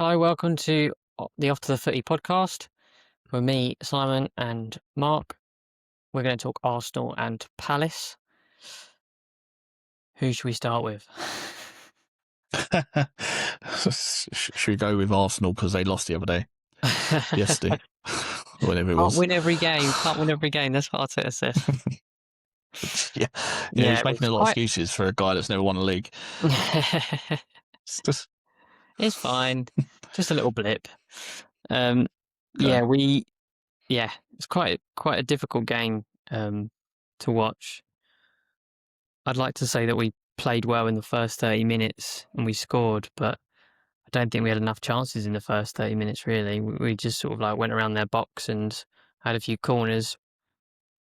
Hi, welcome to the After the Footy podcast with me, Simon, and Mark. We're going to talk Arsenal and Palace. Who should we start with? Should we go with Arsenal because they lost the other day? Yesterday. Whatever it Can't was. win every game. Can't win every game. That's what Arteta says. Yeah, Yeah, he's it making was a lot of excuses for a guy that's never won a league. It's just... It's fine. Just a little blip. Okay. It's quite a difficult game to watch. I'd like to say that we played well in the first 30 minutes and we scored, but I don't think we had enough chances in the first 30 minutes, really. We just sort of like went around their box and had a few corners,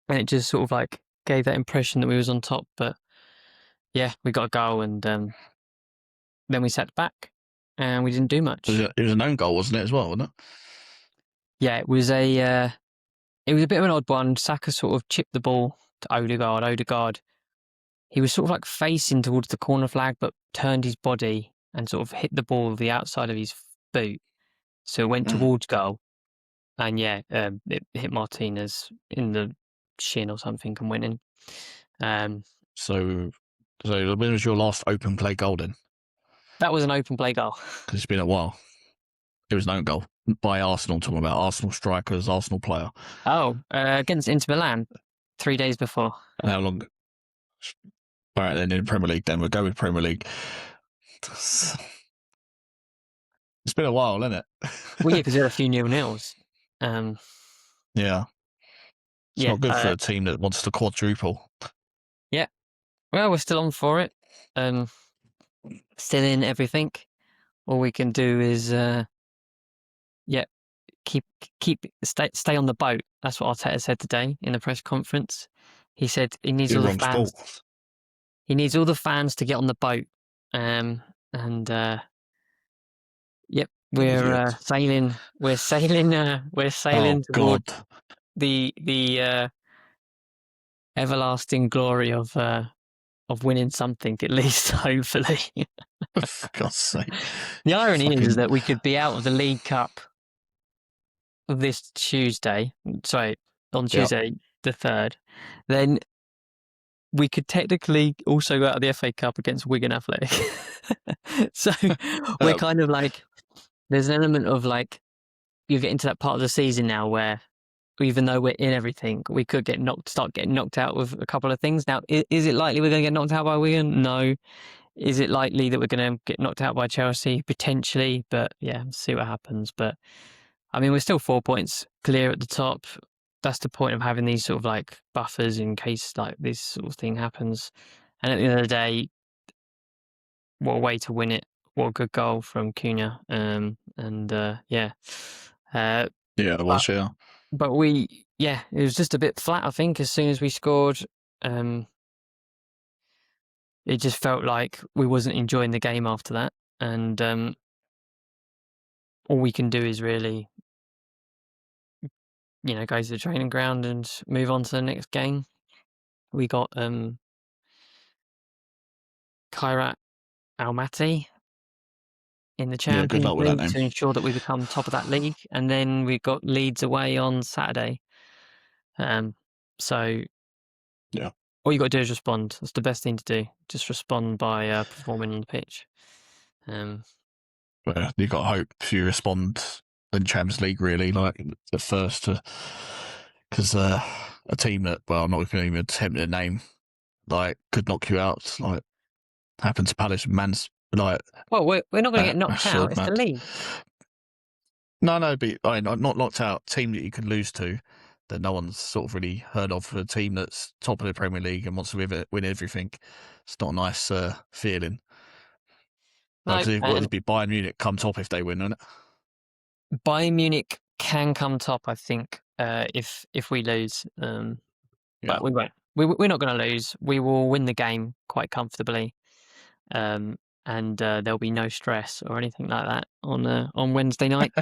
and it just sort of like gave that impression that we was on top. But yeah, we got a goal, and then we sat back and we didn't do much. It was an own goal, wasn't it, as well, wasn't it? Yeah, it was a bit of an odd one. Saka sort of chipped the ball to Odegaard. Odegaard, he was sort of like facing towards the corner flag, but turned his body and sort of hit the ball with the outside of his boot. So it went towards goal. And it hit Martinez in the shin or something and went in. So when was your last open play goal then? That was an open play goal. Because it's been a while. It was an own goal by Arsenal, talking about Arsenal strikers, Arsenal player. Oh, against Inter Milan 3 days before. And how long? All right, then in Premier League, then we'll go with Premier League. It's been a while, hasn't it? Well, yeah, because there are a few 0-0s. Yeah. It's not good for a team that wants to quadruple. Yeah. Well, we're still on for it. Still in everything. All we can do is, stay on the boat. That's what Arteta said today in the press conference. He said he needs all the fans. Sport. He needs all the fans to get on the boat. We're sailing. We're sailing toward the everlasting glory of winning something, at least, hopefully. For God's sake. The irony is that we could be out of the League Cup this Tuesday. Sorry, on Tuesday the 3rd. Then we could technically also go out of the FA Cup against Wigan Athletic. So we're kind of like, there's an element of like, you get into that part of the season now where even though we're in everything, we could start getting knocked out with a couple of things. Now, is it likely we're going to get knocked out by Wigan? No. Is it likely that we're going to get knocked out by Chelsea? Potentially, but yeah, see what happens. But I mean, we're still 4 points clear at the top. That's the point of having these sort of like buffers in case like this sort of thing happens. And at the end of the day, what a way to win it. What a good goal from Cunha. It was, yeah. But it was just a bit flat, I think, as soon as we scored. It just felt like we wasn't enjoying the game after that. And all we can do is really, go to the training ground and move on to the next game. We got Kairat Almaty in the Champions League to ensure that we become top of that league. And then we got Leeds away on Saturday. So all you got to do is respond. That's the best thing to do. Just respond by performing on the pitch. Well, you got to hope you respond in Champions League, really, like at first, because a team that, well, I'm not going to even attempt to name, like, could knock you out, like happened to Palace and Man's, like. Well, we're not going to get knocked out. It's the league. No, but not knocked out. Team that you can lose to, that no one's sort of really heard of, for a team that's top of the Premier League and wants to win everything. It's not a nice feeling. What would it be? Bayern Munich come top if they win, isn't it? Bayern Munich can come top, I think, if we lose. But we won't. We're not going to lose. We will win the game quite comfortably, and there'll be no stress or anything like that on Wednesday night.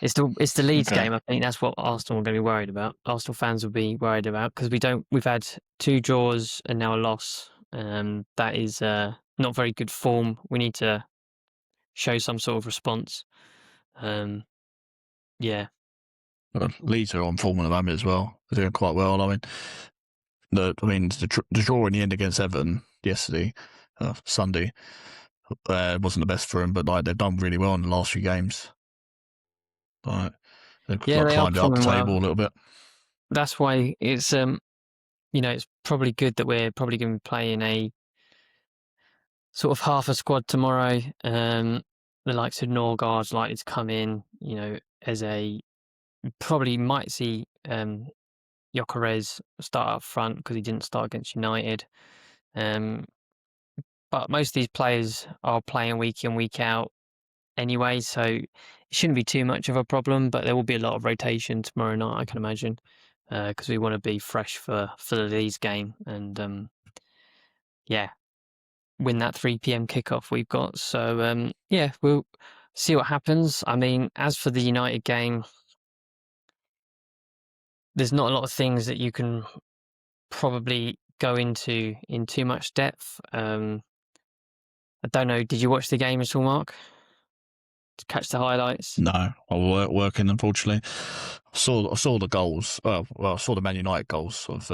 It's the Leeds game. I think that's what Arsenal are going to be worried about. Arsenal fans will be worried about because we've had 2 draws and now a loss. That is not very good form. We need to show some sort of response. Yeah. Leeds are on form at the moment as well. They're doing quite well. I mean, the draw in the end against Everton yesterday, Sunday, wasn't the best for them, but like they've done really well in the last few games. Like they've Yeah, they are climbed up the performing table well. a little bit. That's why it's it's probably good that we're probably going to be playing a sort of half a squad tomorrow. The likes of Norgard's likely to come in, as probably might see Gyökeres start up front because he didn't start against United. But most of these players are playing week in, week out anyway, so it shouldn't be too much of a problem. But there will be a lot of rotation tomorrow night, I can imagine, because we want to be fresh for the Leeds game and win that 3 p.m. kickoff we've got. So we'll see what happens. I mean, as for the United game, there's not a lot of things that you can probably go into in too much depth. I don't know. Did you watch the game at all, Mark? To catch the highlights? No, I was working, unfortunately. I saw the goals. Well, I saw the Man United goals of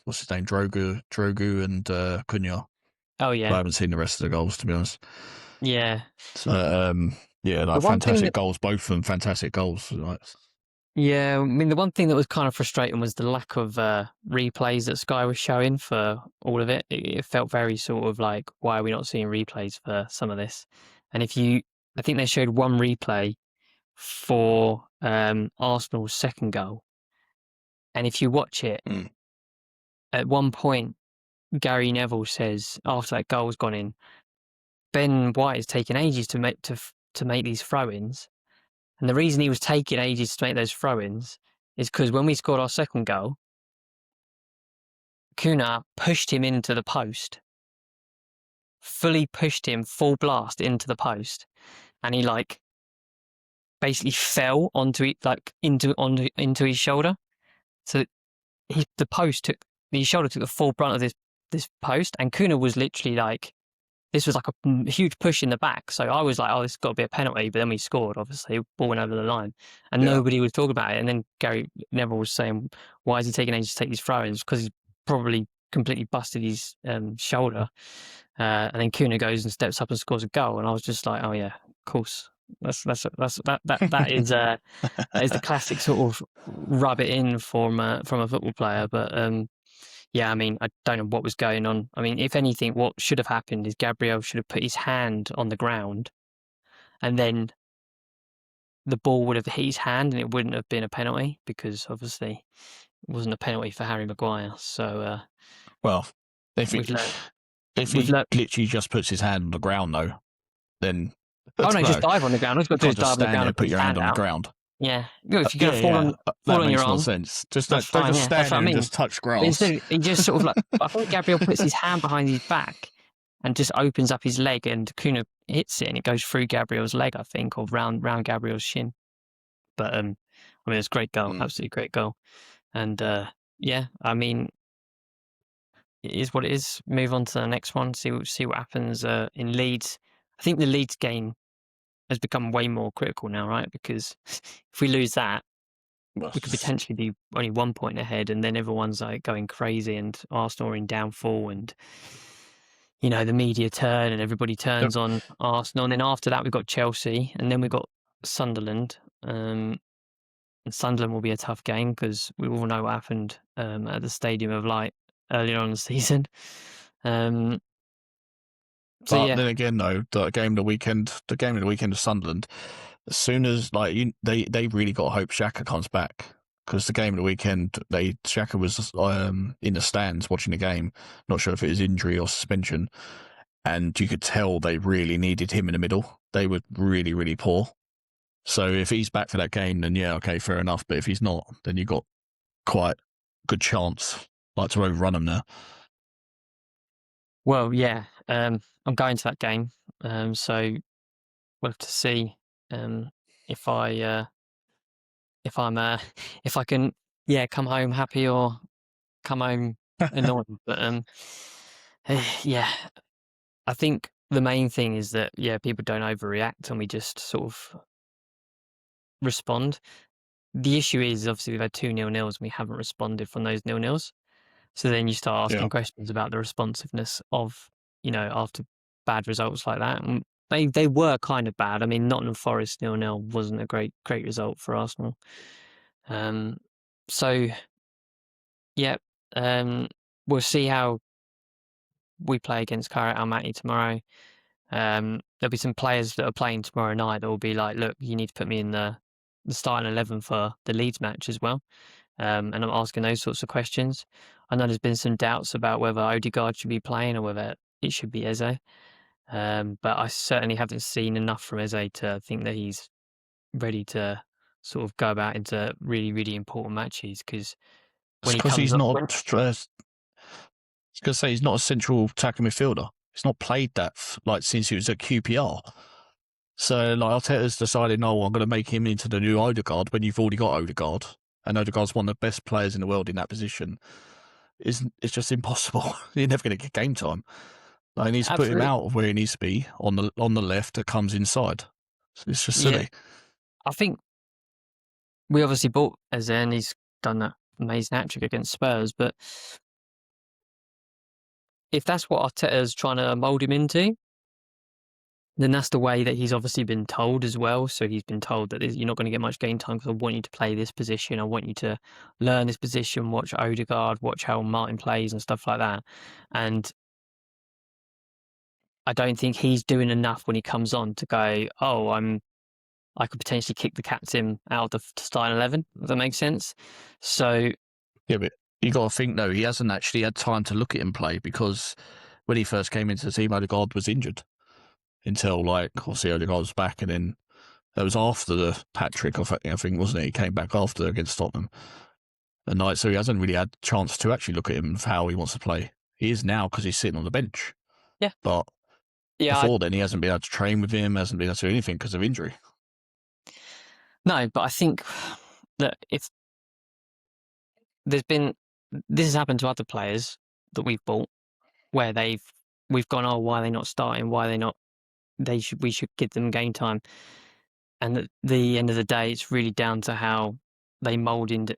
what's his name, Drogu, and Cunha. Oh I yeah, haven't seen the rest of the goals, to be honest. yeah. So, The one thing fantastic goals, both of them fantastic goals. Like, Yeah, I mean, the one thing that was kind of frustrating was the lack of replays that Sky was showing for all of it. It felt very sort of like, why are we not seeing replays for some of this? And I think they showed one replay for Arsenal's second goal. And if you watch it, at one point, Gary Neville says after that goal's gone in, Ben White has taken ages to make these throw-ins. And the reason he was taking ages to make those throw-ins is because when we scored our second goal, Cunha pushed him into the post, fully pushed him full blast into the post, and he basically fell onto it, into his shoulder. So his shoulder took the full brunt of this post, and Cunha was literally this was like a huge push in the back. So I was like, oh, this has got to be a penalty. But then we scored, obviously, ball went over the line. And nobody was talking about it. And then Gary Neville was saying, why is he taking ages to take these throw-ins? Because he's probably completely busted his shoulder. And then Cunha goes and steps up and scores a goal. And I was just like, oh, yeah, of course. That is that is the classic sort of rub it in from a football player. But yeah, I mean, I don't know what was going on. I mean, if anything, what should have happened is Gabriel should have put his hand on the ground and then the ball would have hit his hand and it wouldn't have been a penalty because obviously it wasn't a penalty for Harry Maguire. So, well, if he literally just puts his hand on the ground, though, then just dive on the ground. All he's got to do is dive on the ground and put your hand on out. the ground. Yeah, if you're going to fall on your arm, sense. Just that's don't fine, just stand there and just touch grass. Instead, he just sort of I think Gabriel puts his hand behind his back and just opens up his leg, and Cunha hits it, and it goes through Gabriel's leg, I think, or round Gabriel's shin. But I mean, it's a great goal, absolutely great goal, and yeah, I mean, it is what it is. Move on to the next one. See what happens in Leeds. I think the Leeds game has become way more critical now, right? Because if we lose that, we could potentially be only 1 point ahead, and then everyone's like going crazy, and Arsenal are in downfall, and the media turn, and everybody turns on Arsenal. And then after that, we've got Chelsea, and then we've got Sunderland. And Sunderland will be a tough game because we all know what happened at the Stadium of Light earlier on in the season. But then again, though, the game of the weekend of Sunderland, as soon as they really got to hope Xhaka comes back, because the game of the weekend, Xhaka was in the stands watching the game, not sure if it was injury or suspension, and you could tell they really needed him in the middle. They were really, really poor. So if he's back for that game, then yeah, okay, fair enough. But if he's not, then you've got quite a good chance to overrun him there. Well, yeah, I'm going to that game, so we'll have to see if I can come home happy or come home annoyed. But yeah, I think the main thing is that, people don't overreact and we just sort of respond. The issue is, obviously, we've had 2 0-0s and we haven't responded from those 0-0s. So then you start asking questions about the responsiveness of, after bad results like that. And they were kind of bad. I mean, Nottingham Forest 0-0 wasn't a great result for Arsenal. So, we'll see how we play against Kairat Almaty tomorrow. There'll be some players that are playing tomorrow night that will be like, look, you need to put me in the starting 11 for the Leeds match as well. And I'm asking those sorts of questions. I know there's been some doubts about whether Odegaard should be playing or whether it should be Eze. But I certainly haven't seen enough from Eze to think that he's ready to sort of go about into really, really important matches. Because when he comes he's up, not. I was going to say he's not a central attacking midfielder. He's not played that since he was at QPR. So Arteta's decided, no, I'm going to make him into the new Odegaard when you've already got Odegaard, and Odegaard's one of the best players in the world in that position. It's just impossible. You're never going to get game time. He needs to put him out of where he needs to be on the left that comes inside. So it's just silly. I think we obviously bought Eze and he's done that amazing hat-trick against Spurs, but if that's what Arteta's trying to mould him into, then that's the way that he's obviously been told as well. So he's been told that you're not going to get much game time because I want you to play this position. I want you to learn this position, watch Odegaard, watch how Martin plays and stuff like that. And I don't think he's doing enough when he comes on to go, I could potentially kick the captain out of the starting 11. Does that make sense? So yeah, but you got to think though, he hasn't actually had time to look at him play because when he first came into the team, Odegaard was injured until obviously Odegaard was back, and then that was after the hat-trick, I think, wasn't it? He came back after against Tottenham. And so he hasn't really had a chance to actually look at him for how he wants to play. He is now because he's sitting on the bench. Yeah. But before then, he hasn't been able to train with him, hasn't been able to do anything because of injury. No, but I think that if this has happened to other players that we've bought where we've gone, oh, why are they not starting? Why are they not? We should give them game time. And at the end of the day, it's really down to how they mould into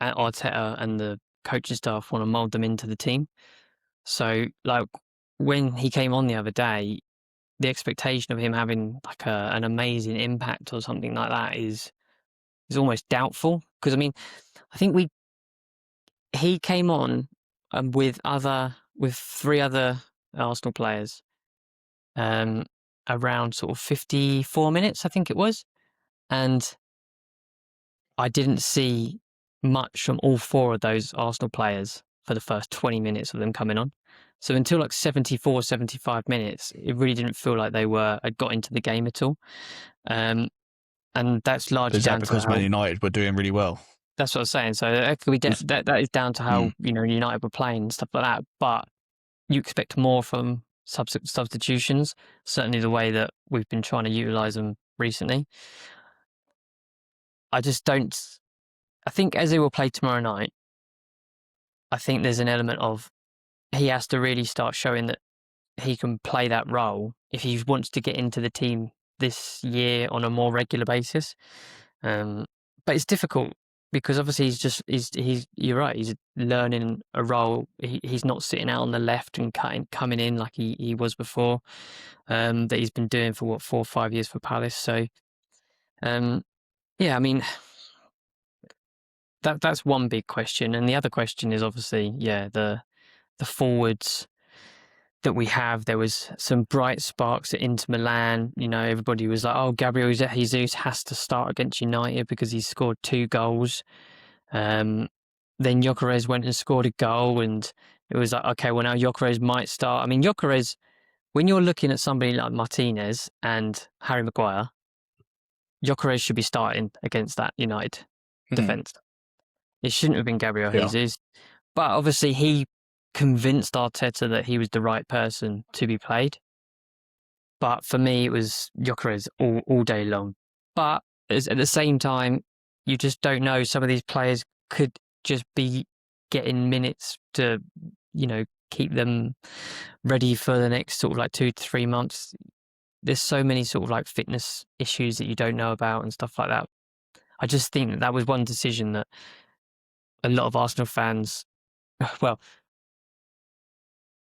Arteta and the coaching staff want to mould them into the team. So, when he came on the other day, the expectation of him having an amazing impact or something like that is almost doubtful. Because I mean, I think he came on with 3 other Arsenal players, around sort of 54 minutes, I think it was, and I didn't see much from all 4 of those Arsenal players for the first 20 minutes of them coming on. So until 74, 75 minutes, it really didn't feel like they had got into the game at all. And that's largely down to because Man United were doing really well? That's what I was saying. So that is down to how United were playing and stuff like that. But you expect more from substitutions, certainly the way that we've been trying to utilise them recently. I just don't. I think Eze will play tomorrow night. I think there's an element of he has to really start showing that he can play that role if he wants to get into the team this year on a more regular basis. But it's difficult because obviously you're right, he's learning a role. He's not sitting out on the left and coming in like he was before, that he's been doing for 4 or 5 years for Palace. So I mean, that's one big question. And the other question is obviously, the forwards that we have. There was some bright sparks at Inter Milan. Everybody was like, oh, Gabriel Jesus has to start against United because he scored 2 goals. Then Gyökeres went and scored a goal, and it was like, okay, well, now Gyökeres might start. I mean, Gyökeres, when you're looking at somebody like Martinez and Harry Maguire, Gyökeres should be starting against that United defence. It shouldn't have been Gabriel Jesus. But obviously he convinced Arteta that he was the right person to be played. But for me, it was Gyökeres all day long. But at the same time, you just don't know. Some of these players could just be getting minutes to, keep them ready for the next sort of like 2 to 3 months. There's so many sort of like fitness issues that you don't know about and stuff like that. I just think that was one decision that a lot of Arsenal fans, well,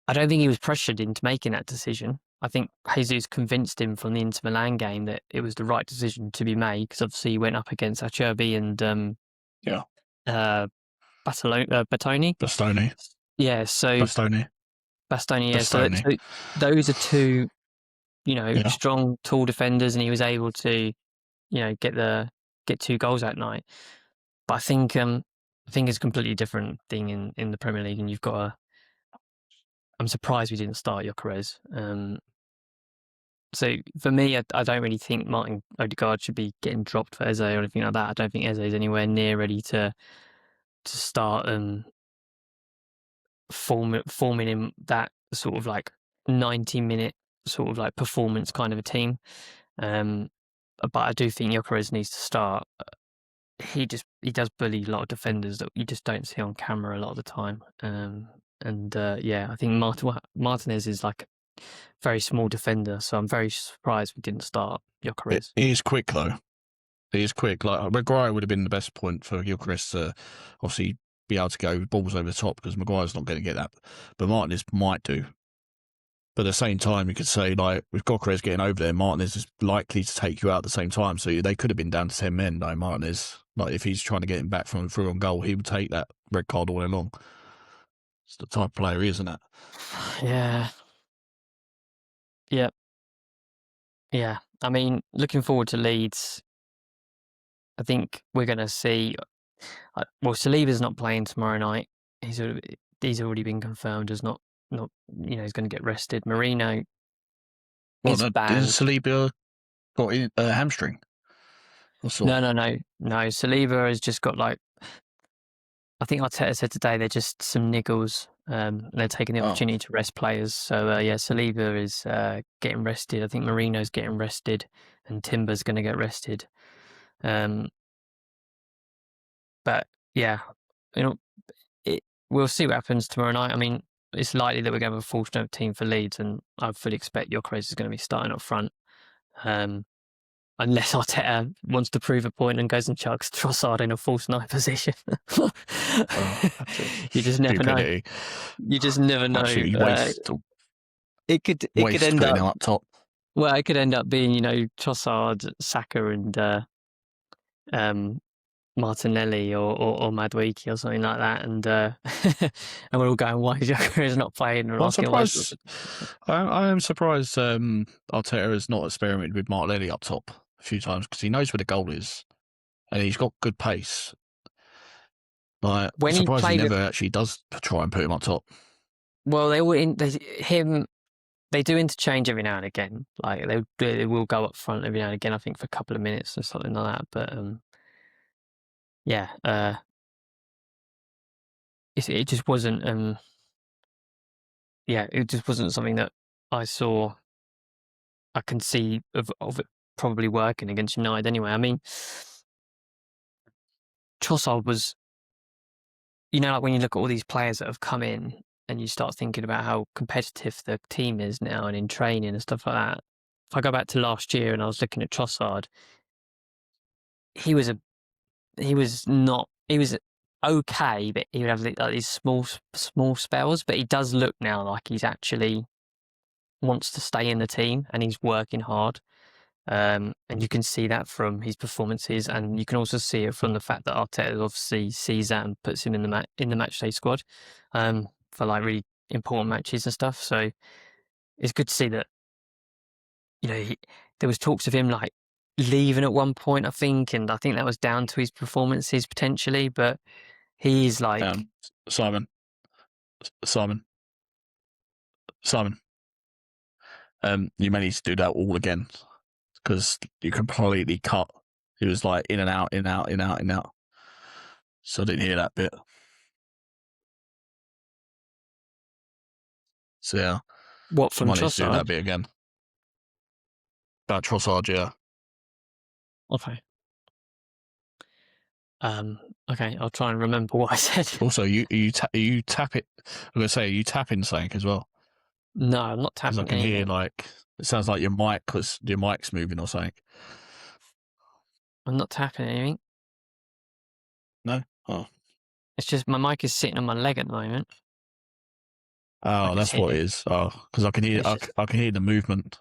I don't think he was pressured into making that decision. I think Jesus convinced him from the Inter Milan game that it was the right decision to be made, because obviously he went up against Acerbi and Batoni. Bastoni. Yeah, so Bastoni. Bastoni. Yeah, Bastoni. so those are two, Yeah. strong, tall defenders, and he was able to, get 2 goals that night. But I think it's a completely different thing in the Premier League, and you've got a. I'm surprised we didn't start Gyökeres. So for me, I don't really think Martin Odegaard should be getting dropped for Eze or anything like that. I don't think Eze is anywhere near ready to start forming in that sort of like 90-minute sort of like performance kind of a team. But I do think Gyökeres needs to start. He does bully a lot of defenders that you just don't see on camera a lot of the time. I think Martinez is like a very small defender, so I'm very surprised we didn't start Gyökeres. He is quick though. He is quick. Like Maguire would have been the best point for Gyökeres to obviously be able to go balls over the top, because Maguire's not going to get that, but Martinez might do. But at the same time, you could say, like, with Gyökeres getting over there, Martinez is likely to take you out at the same time. So they could have been down to 10 men, though, Martinez. Like, if he's trying to get him back from through on goal, he would take that red card all along. It's the type of player he is, isn't it? Yeah. Yep. Yeah. I mean, looking forward to Leeds. I think we're going to see. Well, Saliba's not playing tomorrow night. He's already been confirmed as not. He's going to get rested. Marino is banned. Is Saliba got a hamstring? No. Saliba has just got like. I think Arteta said today they're just some niggles. They're taking the opportunity to rest players. So Saliba is getting rested. I think Marino's getting rested, and Timber's going to get rested. But yeah, we'll see what happens tomorrow night. I mean, it's likely that we're going to have a full strength team for Leeds, and I fully expect Gyökeres is going to be starting up front. Unless Arteta wants to prove a point and goes and chucks Trossard in a false 9 position. You just never know. You just never know. It could end up up top. Well, it could end up being, Trossard, Saka, and Martinelli or Madueke or something like that, and and we're all going, why is Gyökeres not playing? I'm surprised. I am surprised Arteta has not experimented with Martinelli up top a few times, because he knows where the goal is and he's got good pace. Like, I'm surprised he never actually does try and put him up top. Well, they do interchange every now and again. Like they will go up front every now and again, I think, for a couple of minutes or something like that. But it just wasn't. It just wasn't something that I saw. I can see of it probably working against United anyway. I mean, Trossard was, like when you look at all these players that have come in and you start thinking about how competitive the team is now and in training and stuff like that. If I go back to last year and I was looking at Trossard, he was okay, but he would have like these small spells. But he does look now like he's actually wants to stay in the team and he's working hard. And you can see that from his performances, and you can also see it from the fact that Arteta obviously sees that and puts him in the match day squad for like really important matches and stuff. So it's good to see that. There was talks of him like leaving at one point, I think, and I think that was down to his performances potentially. But he's like Simon. You may need to do that all again, because you completely cut. He was like in and out, in and out, in and out, in and out. So I didn't hear that bit. So yeah. What, from Trossard? Need to do that bit again. About Trossard, yeah. Okay. Okay, I'll try and remember what I said. Also, you tap it. I'm gonna say you tapping something as well. No, I'm not Because I tapping can hear anything. it sounds like your mic's moving or something. I'm not tapping anything. No. Oh. It's just my mic is sitting on my leg at the moment. Oh, Like it's that's what it hitting. is. Oh, because I can hear It's just. I can hear the movement.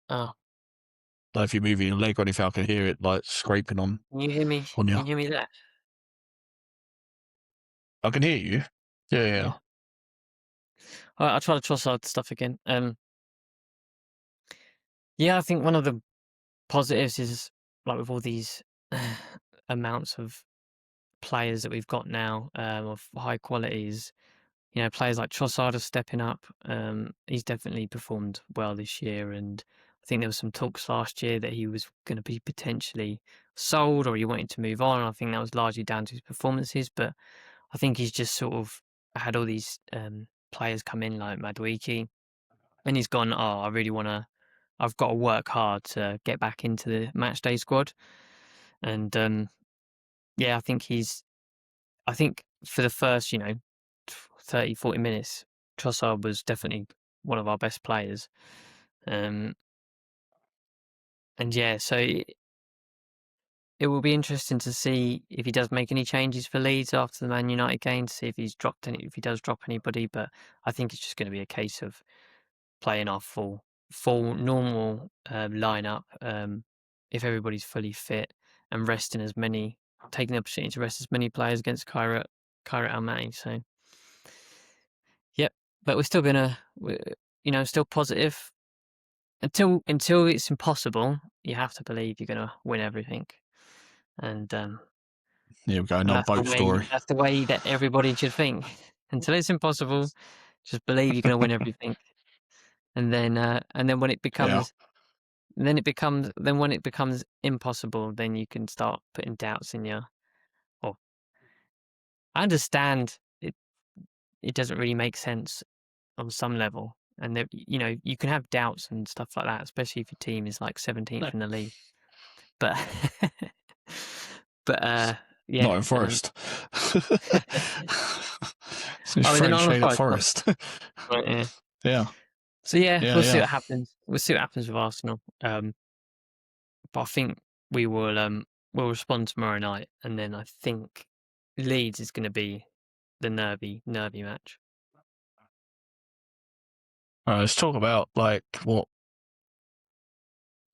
Oh, Like if you're moving your leg or anything, I can hear it like scraping on can you hear me? you. Can you hear me there? I can hear you. Yeah, yeah. Yeah. All right, I'll try to toss out stuff again. Yeah, I think one of the positives is like with all these amounts of players that we've got now, of high qualities. Players like Trossard are stepping up. He's definitely performed well this year, and I think there was some talks last year that he was going to be potentially sold or he wanted to move on. I think that was largely down to his performances, but I think he's just sort of had all these players come in like Madueke, and he's gone, oh, I really want to. I've got to work hard to get back into the matchday squad, and yeah, I think for the first, 30, 40 minutes, Trossard was definitely one of our best players. And yeah, so it will be interesting to see if he does make any changes for Leeds after the Man United game, to see if if he does drop anybody. But I think it's just going to be a case of playing our full normal lineup. If everybody's fully fit and taking the opportunity to rest as many players against Kairat Almaty. So. Yep, but we're still still positive until it's impossible. You have to believe you're gonna win everything, and Here we go. Another boat story. that's the way that everybody should think. Until it's impossible, just believe you're gonna win everything, and then when it Yeah. becomes when it becomes impossible, then you can start putting doubts in your. Well, I understand it doesn't really make sense on some level. And you can have doubts and stuff like that, especially if your team is like 17th No. in the league. But yeah. Not in Forest. It's Oh, is it not French on the shade at Forest one? Forest. Right, yeah. Yeah. So yeah, Yeah, we'll see yeah. what happens. We'll see what happens with Arsenal. But I think we'll respond tomorrow night, and then I think Leeds is going to be the nervy match. All right, let's talk about like what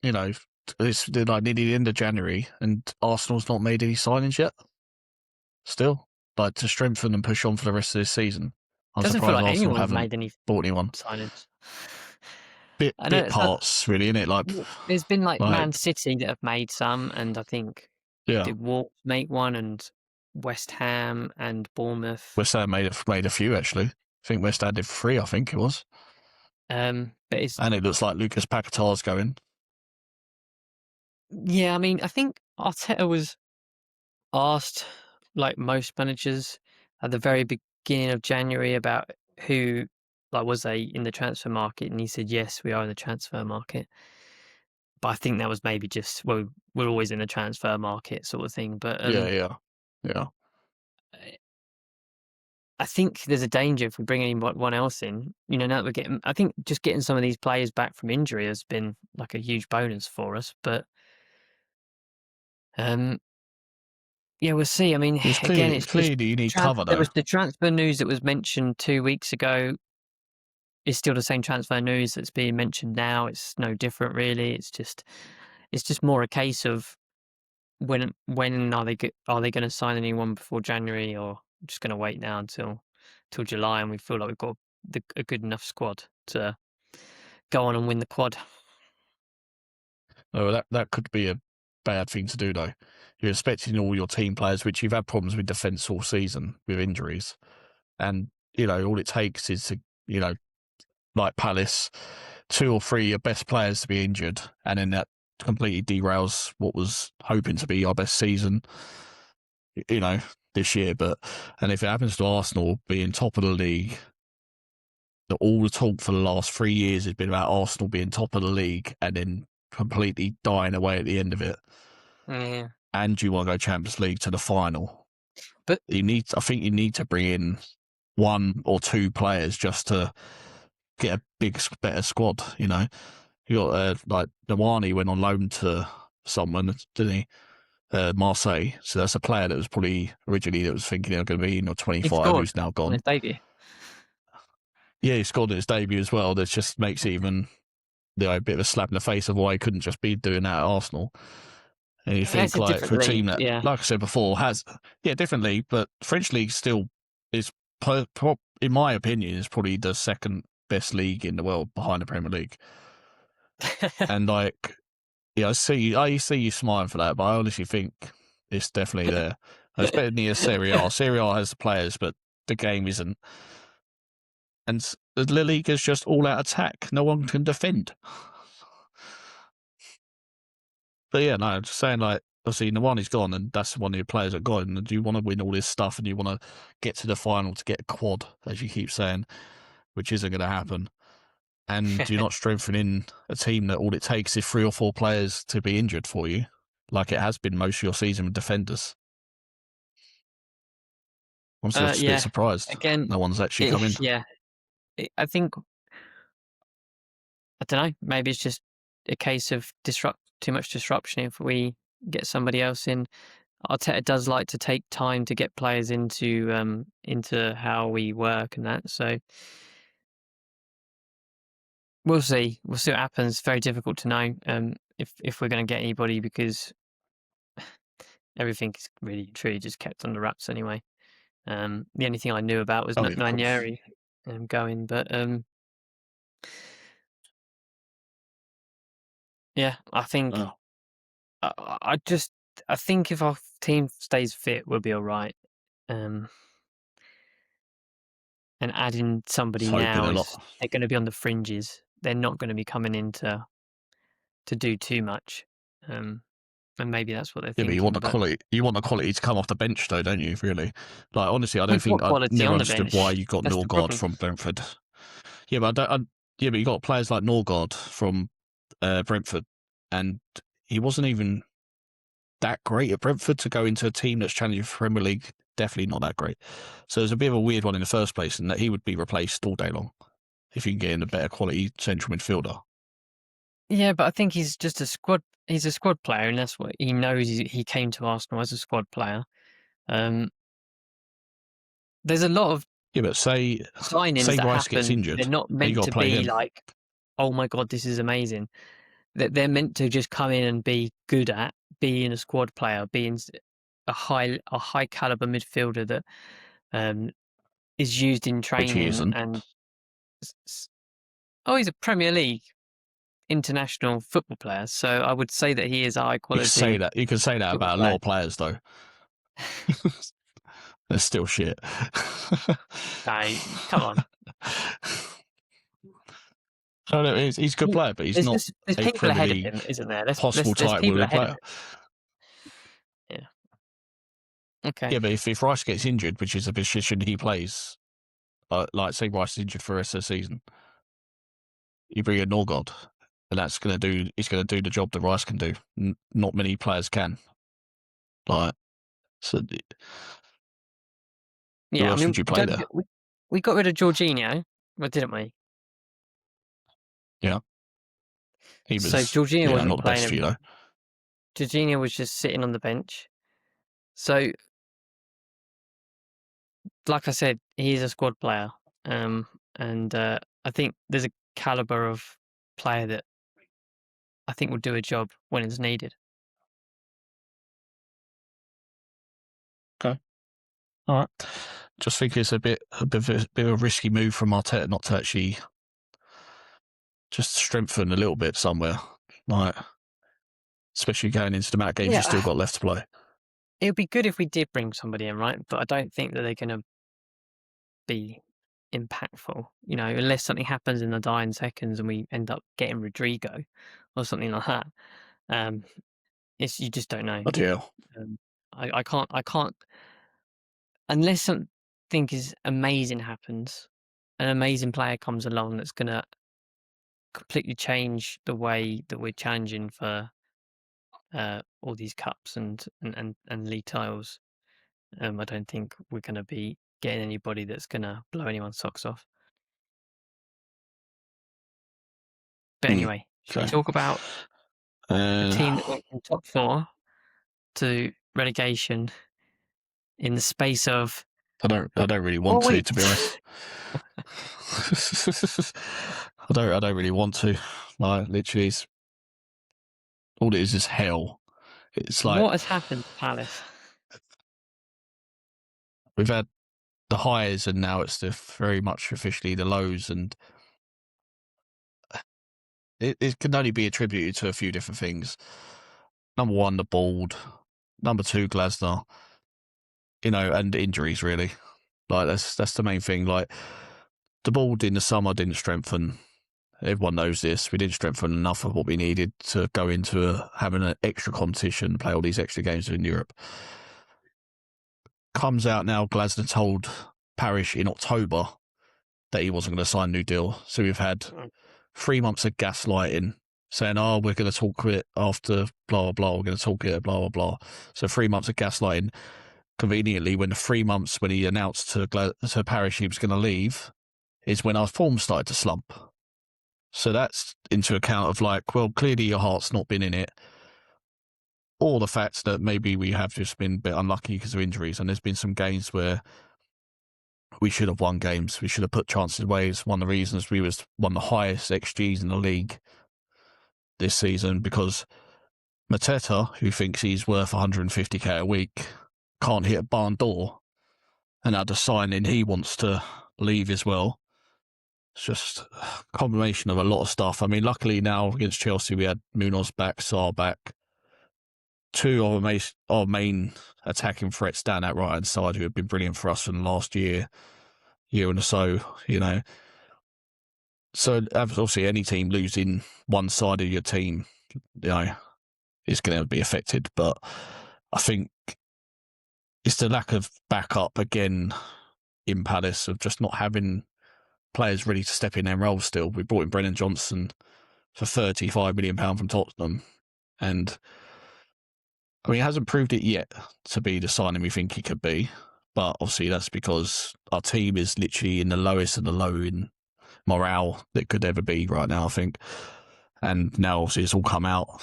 it's like nearly the end of January and Arsenal's not made any signings yet. Still, like to strengthen and push on for the rest of this season. I'm Doesn't feel surprised like Arsenal anyone's haven't made any bought anyone. signings. I know Bit it's not. parts, really, innit? There's been like Like Man City that have made some, and I think yeah, did Wolves make one, and West Ham and Bournemouth. West Ham made a few actually. I think West Ham did 3. I think it was, But it's and it looks like Lucas Paquetá's going. yeah. I mean, I think Arteta was asked, like most managers, at the very beginning of January about who was they in the transfer market, and he said yes, we are in the transfer market. But I think that was maybe just we're always in the transfer market sort of thing. But Yeah. I think there's a danger if we bring anyone else in. Now that we're I think just getting some of these players back from injury has been like a huge bonus for us. But yeah, we'll see. I mean, again, It's clear that you need cover there though. was the transfer news that was mentioned 2 weeks ago. Is still the same transfer news that's being mentioned now. It's no different, really. It's just more a case of when are they going to sign anyone before January, or just going to wait now until July, and we feel like we've got a good enough squad to go on and win the quad. Oh, that could be a bad thing to do though. You're expecting all your team players, which you've had problems with defence all season with injuries, and all it takes is to like Palace, 2 or 3 of your best players to be injured, and then that completely derails what was hoping to be our best season, this year. And if it happens to Arsenal being top of the league, all the talk for the last 3 years has been about Arsenal being top of the league and then completely dying away at the end of it. Yeah. and you want to go Champions League to the final, But I think you need to bring in 1 or 2 players just to get a better squad. You know, you got like Nawani went on loan to someone, didn't he? Marseille. So that's a player that was probably originally that was thinking they're going to be in 25, who's now on gone. his debut. Yeah, he scored at his debut as well. That just makes it even a bit of a slap in the face of why he couldn't just be doing that at Arsenal. And you think, like, for a team that, like I said before, has different league, but French league still is, in my opinion, is probably the second best league in the world behind the Premier League. And like, I see you smiling for that, but I honestly think it's definitely there. It's better than Serie A. Serie A has the players, but the game isn't. And the La Liga is just all out attack. No one can defend. But yeah, no, I'm just saying, like, obviously Nawani's gone, and that's one of your players that got. And do you want to win all this stuff, and you want to get to the final to get a quad, as you keep saying, which isn't going to happen? And you're not strengthening a team that all it takes is 3 or 4 players to be injured for you, like it has been most of your season with defenders. I'm still just a bit surprised. Again, no one's actually come in. Yeah, I think, I don't know, maybe it's just a case of too much disruption if we get somebody else in. Arteta does like to take time to get players into how we work and that. So we'll see. We'll see what happens. Very difficult to know if we're going to get anybody, because everything is really truly just kept under wraps anyway. The only thing I knew about was Nanieri going, but yeah, I think I think if our team stays fit, we'll be all right. And adding somebody now they're going to be on the fringes. They're not going to be coming in to do too much. And maybe that's what they're thinking. Yeah, but you want the quality. You want the quality to come off the bench, though, don't you? Really, like, honestly, I don't think I never understood why you got Norgard from Brentford. Yeah, but but you got players like Norgard from Brentford, and he wasn't even that great at Brentford to go into a team that's challenging for Premier League. Definitely not that great. So it's a bit of a weird one in the first place, and that he would be replaced all day long if you can get in a better quality central midfielder. Yeah, but I think he's just a squad. He's a squad player, and that's what he knows. He came to Arsenal as a squad player. There's a lot of but say signings that Rice happen. gets injured, they're not meant to be like, oh my god, this is amazing. They're meant to just come in and be good at being a squad player, being a high caliber midfielder that is used in training. Which he isn't. And he's a Premier League international football player, so I would say that he is a high quality. You can say that about a lot of players, though. They're still shit. Hey, come on. No, he's a good player, but he's not there's a people Premier ahead League of him, isn't there? possible title winning player. Yeah. Okay. Yeah, but if Rice gets injured, which is a position he plays, like say Rice is injured for the rest of the season, you bring in Norgard, and he's going to do the job that Rice can do. Not many players can. Like, so. Yeah, who else would you play there? We got rid of Jorginho, didn't we? Yeah. He was, Jorginho wasn't not the best for you, though. Jorginho was just sitting on the bench. So, like I said, he's a squad player, and I think there's a caliber of player that I think will do a job when it's needed. Okay. All right. Just think it's a bit of a risky move from Arteta not to actually just strengthen a little bit somewhere, like, especially going into the amount of games you've still got left to play. It would be good if we did bring somebody in, right? But I don't think that they're going to be impactful, unless something happens in the dying seconds and we end up getting Rodrigo or something like that. You just don't know. I can't unless something is amazing happens, an amazing player comes along that's gonna completely change the way that we're challenging for all these cups and league titles, I don't think we're going to be getting anybody that's going to blow anyone's socks off. But anyway, should we talk about a team that went from top 4 to relegation in the space of... I don't really want to be honest. I don't really want to. Like, literally, all it is hell. It's like, what has happened to Palace? We've had the highs and now it's very much officially the lows, and it can only be attributed to a few different things. Number one, the board. Number two, Glasner. And injuries, really. Like, that's the main thing. Like, the board in the summer didn't strengthen. Everyone knows this. We didn't strengthen enough of what we needed to go into having an extra competition, play all these extra games in Europe. Comes out now, Glasner told Parish in October that he wasn't going to sign a new deal. So we've had 3 months of gaslighting, saying, we're going to talk it after blah, blah, blah. We're going to talk it, blah, blah, blah. So 3 months of gaslighting. Conveniently, when the 3 months when he announced to Parish he was going to leave is when our form started to slump. So that's into account of like, well, clearly your heart's not been in it. Or the fact that maybe we have just been a bit unlucky because of injuries. And there's been some games where we should have won games. We should have put chances away. It's one of the reasons we won the highest XGs in the league this season, because Mateta, who thinks he's worth 150k a week, can't hit a barn door and had a sign-in he wants to leave as well. It's just a combination of a lot of stuff. I mean, luckily now against Chelsea, we had Munoz back, Sarr back. Two of our main attacking threats down that right-hand side who have been brilliant for us in the last year and so, So obviously any team losing one side of your team, is going to be affected. But I think it's the lack of backup again in Palace of just not having players ready to step in their roles still. We brought in Brennan Johnson for £35 million from Tottenham, and I mean, he hasn't proved it yet to be the signing we think he could be. But obviously that's because our team is literally in the lowest of the low in morale that could ever be right now, I think. And now obviously it's all come out.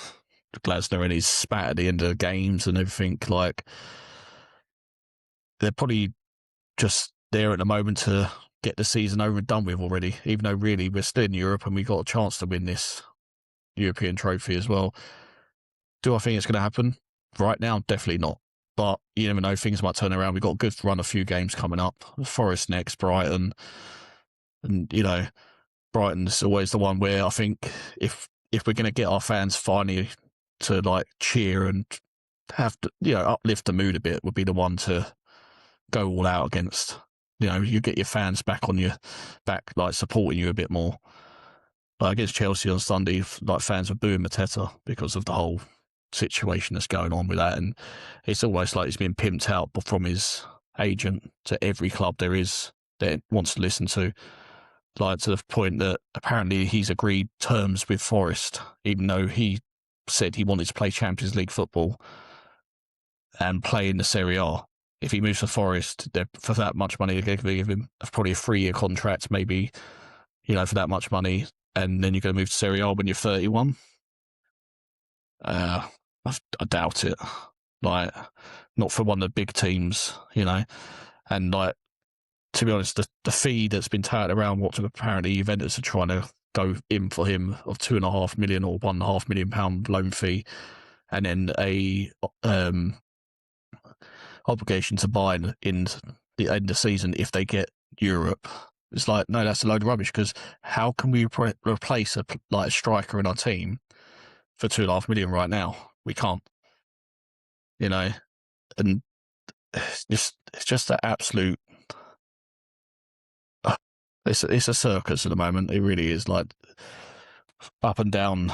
Glasner and his spat at the end of the games and everything. Like, they're probably just there at the moment to get the season over and done with already, even though really we're still in Europe and we got a chance to win this European trophy as well. Do I think it's going to happen? Right now, definitely not. But you never know, things might turn around. We've got a good run, a few games coming up. Forest next, Brighton. And, Brighton's always the one where I think if we're going to get our fans finally to like cheer and have to, uplift the mood a bit, would be the one to go all out against. You get your fans back on your back, like supporting you a bit more. Like against Chelsea on Sunday, like fans were booing Mateta because of the whole situation that's going on with that, and it's almost like he's been pimped out from his agent to every club there is that wants to listen to. Like, to the point that apparently he's agreed terms with Forest, even though he said he wanted to play Champions League football and play in the Serie A. If he moves to Forest, for that much money, they're going to give him probably a 3-year contract, maybe, for that much money, and then you're going to move to Serie A when you're 31. I doubt it. Like, not for one of the big teams, and like, to be honest, the fee that's been touted around what apparently Juventus are trying to go in for him of £2.5 million or £1.5 million loan fee, and then a obligation to buy in the end of the season if they get Europe. It's like, no, that's a load of rubbish, because how can we replace a striker in our team for £2.5 million right now? We can't, and it's just that absolute. It's a circus at the moment. It really is, like, up and down,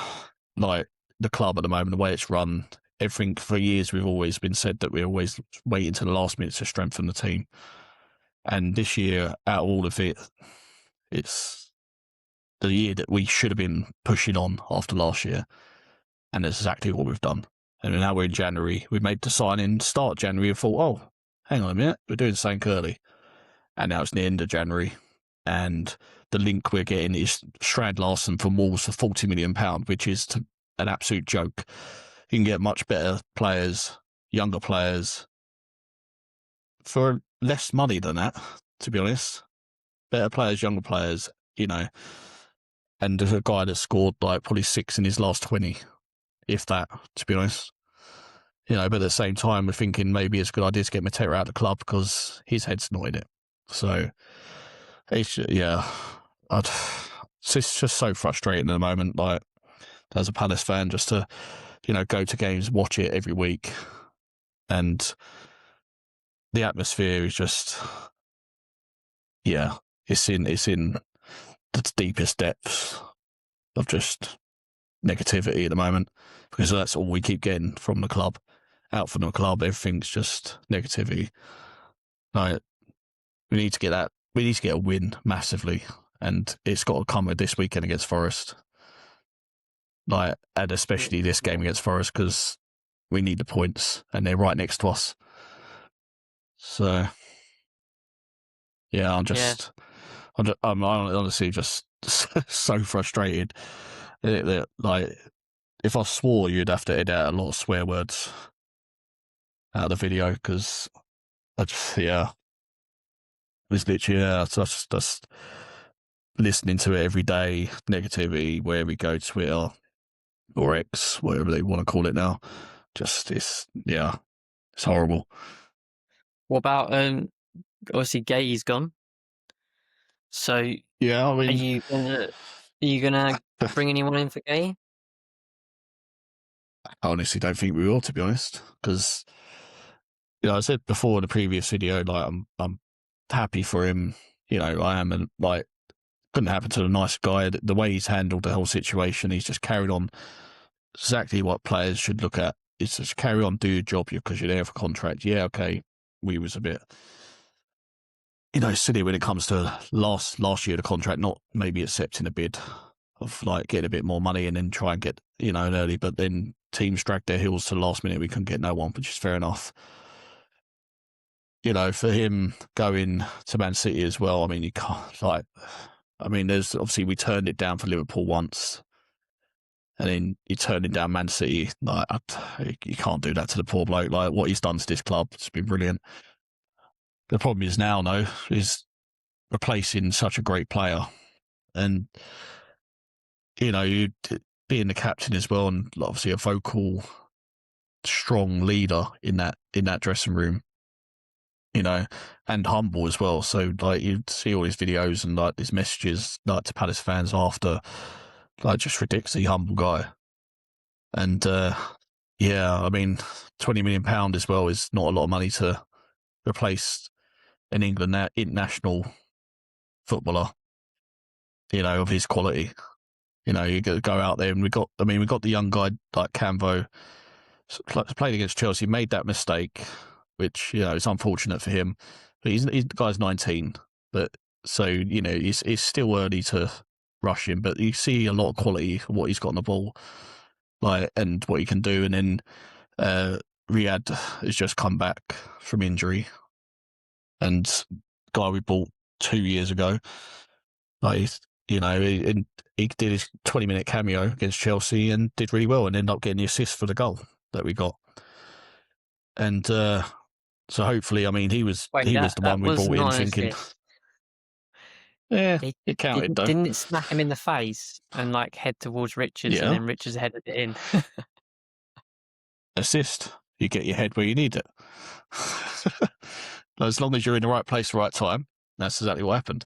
like the club at the moment, the way it's run. Everything for years we've always been said that we always wait until the last minute to strengthen the team. And this year, out of all of it, it's the year that we should have been pushing on after last year. And that's exactly what we've done. And now we're in January. We made the signing start January and thought, oh, hang on a minute, we're doing something early. And now it's the end of January. And the link we're getting is Strand Larsen from Wolves for £40 million, which is an absolute joke. You can get much better players, younger players, for less money than that, to be honest. Better players, younger players, you know. And there's a guy that scored like probably 6 in his last 20, if that, to be honest. You know, but at the same time, we're thinking maybe it's a good idea to get Matera out of the club because his head's not in it. So, it's just so frustrating at the moment. Like, as a Palace fan, just to, you know, go to games, watch it every week, and the atmosphere is just, it's in the deepest depths of just negativity at the moment, because that's all we keep getting from the club. Out from the club, everything's just negativity. Like, we need to get that. We need to get a win massively, and it's got to come with this weekend against Forest. Like, and especially this game against Forest, because we need the points, and they're right next to us. So, yeah, I'm honestly just so frustrated. Like, if I swore, you'd have to edit out a lot of swear words out of the video, because it's literally, just listening to it every day, negativity, wherever we go, Twitter or X, whatever they want to call it now. Just, it's horrible. What about, obviously Guéhi's gone. So, yeah, I mean, are you gonna bring anyone in for Guéhi? I honestly don't think we will, to be honest, because, you know, I said before in the previous video, like, I'm happy for him. You know, I am, and like, couldn't happen to a nice guy. The way he's handled the whole situation, he's just carried on exactly what players should look at. It's just carry on, do your job because you're there for contract. Yeah, okay, we was a bit, you know, silly when it comes to last year the contract, not maybe accepting a bid of like getting a bit more money and then try and get, you know, an early, but then teams dragged their heels to the last minute. We couldn't get no one, which is fair enough. You know, for him going to Man City as well, I mean, you can't, like, I mean, there's obviously, we turned it down for Liverpool once, and then you turn it down Man City. Like, you can't do that to the poor bloke. Like, what he's done to this club, it's been brilliant. The problem is now, though, is replacing such a great player, and, you know, you being the captain as well, and obviously a vocal, strong leader in that dressing room. You know, and humble as well. So, like, you see all his videos and like his messages, like, to Palace fans after, like, just ridiculously humble guy. And I mean, £20 million as well is not a lot of money to replace an England international footballer, you know, of his quality. You know, you go out there, and we got the young guy like Camvo, played against Chelsea, made that mistake, which, you know, is unfortunate for him. But the guy's 19, but so, you know, it's still early to rush him. But you see a lot of quality of what he's got on the ball, like, and what he can do. And then Riyad has just come back from injury, and guy we bought 2 years ago, like, you know, he did his 20-minute cameo against Chelsea and did really well, and ended up getting the assist for the goal that we got. And so hopefully, I mean, he was the one we brought in thinking, yeah, it counted though. Didn't it smack him in the face and like head towards Richards, and then Richards headed it in? Assist. You get your head where you need it. As long as you're in the right place, right time, that's exactly what happened.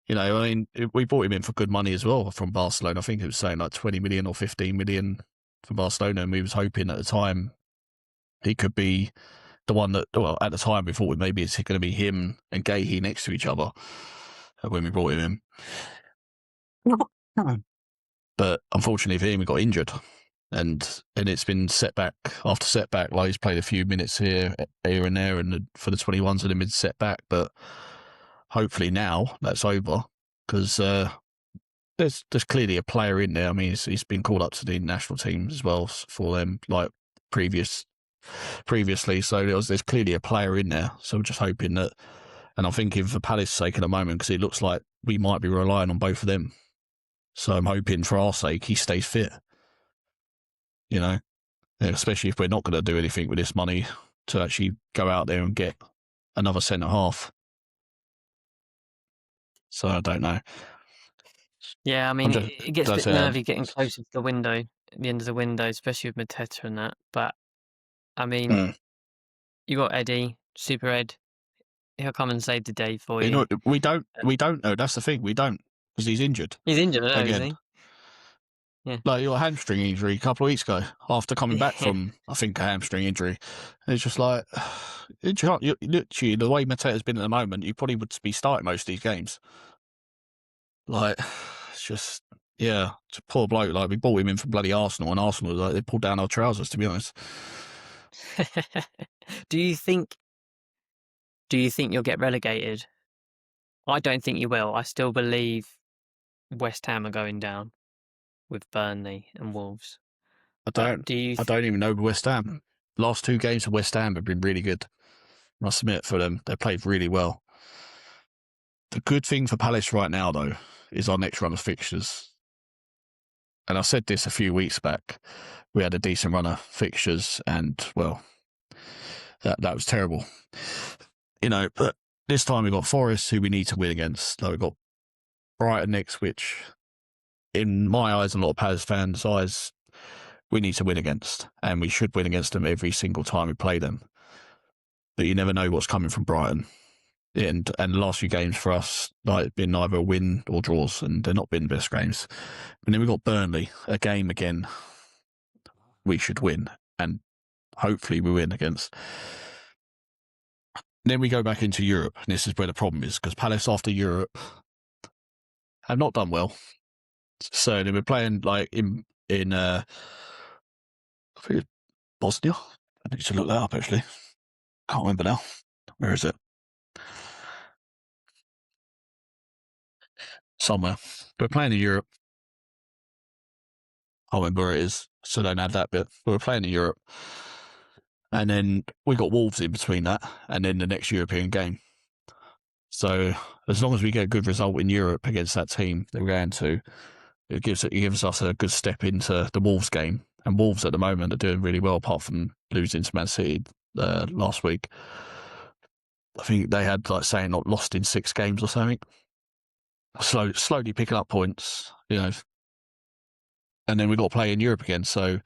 You know, I mean, we bought him in for good money as well from Barcelona. I think it was saying like 20 million or 15 million from Barcelona, and we was hoping at the time he could be the one that, well, at the time we thought maybe it's going to be him and Guéhi next to each other when we brought him in. But unfortunately for him, he got injured, and it's been setback after setback. Like, he's played a few minutes here and there, and for the 21s, and then been setback. But hopefully now that's over, because there's clearly a player in there. I mean, he's been called up to the national team as well for them. Like, previously. So there's clearly a player in there. So I'm just hoping that, and I'm thinking for Palace's sake at the moment, because it looks like we might be relying on both of them. So I'm hoping for our sake he stays fit. You know, especially if we're not going to do anything with this money to actually go out there and get another centre half. So I don't know. Yeah, I mean, it gets a bit nervy getting closer to the window, the end of the window, especially with Mateta and that. But I mean, you got Eddie, Super Ed. He'll come and save the day for you. Know, we don't know. That's the thing. We don't, because he's injured. He's injured, I know, again. Is he? Yeah. Like your hamstring injury a couple of weeks ago, after coming back from, I think, a hamstring injury. And it's just like, literally, the way Mateta's been at the moment, you probably would be starting most of these games. Like, it's just, yeah, it's a poor bloke. Like, we bought him in from bloody Arsenal, and Arsenal, like, they pulled down our trousers, to be honest. Do you think you'll get relegated? I don't think you will. I still believe West Ham are going down with Burnley and Wolves. I don't even know West Ham. Last 2 games of West Ham have been really good. I must admit, for them, they played really well. The good thing for Palace right now, though, is our next run of fixtures. And I said this a few weeks back. We had a decent run of fixtures, and, well, that was terrible. You know, but this time we've got Forest, who we need to win against. Like, we've got Brighton next, which, in my eyes and a lot of Palace fans' eyes, we need to win against. And we should win against them every single time we play them. But you never know what's coming from Brighton. And the last few games for us, like, been either win or draws, and they're not been best games. And then we've got Burnley, a game again we should win, and hopefully we win against. Then we go back into Europe, and this is where the problem is, because Palace after Europe have not done well. So then we're playing like in I think it's Bosnia. I need to look that up, actually. Can't remember now. Where is it? Somewhere. We're playing in Europe. I can't remember where it is, so don't add that bit. But we're playing in Europe. And then we got Wolves in between that, and then the next European game. So as long as we get a good result in Europe against that team that we're going to, it gives us a good step into the Wolves game. And Wolves at the moment are doing really well, apart from losing to Man City last week. I think they had, like, saying not lost in 6 games or something. Slowly picking up points, you know. And then we've got to play in Europe again. So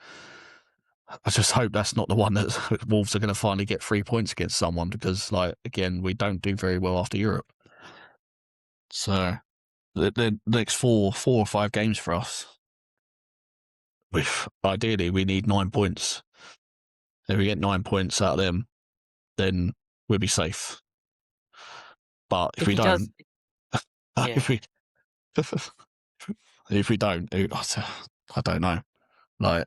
I just hope that's not the one that Wolves are going to finally get 3 points against someone, because, like, again, we don't do very well after Europe. So the next 4 or 5 games for us, ideally we need 9 points. If we get 9 points out of them, then we'll be safe. But if we don't, if we don't, I don't know. Like,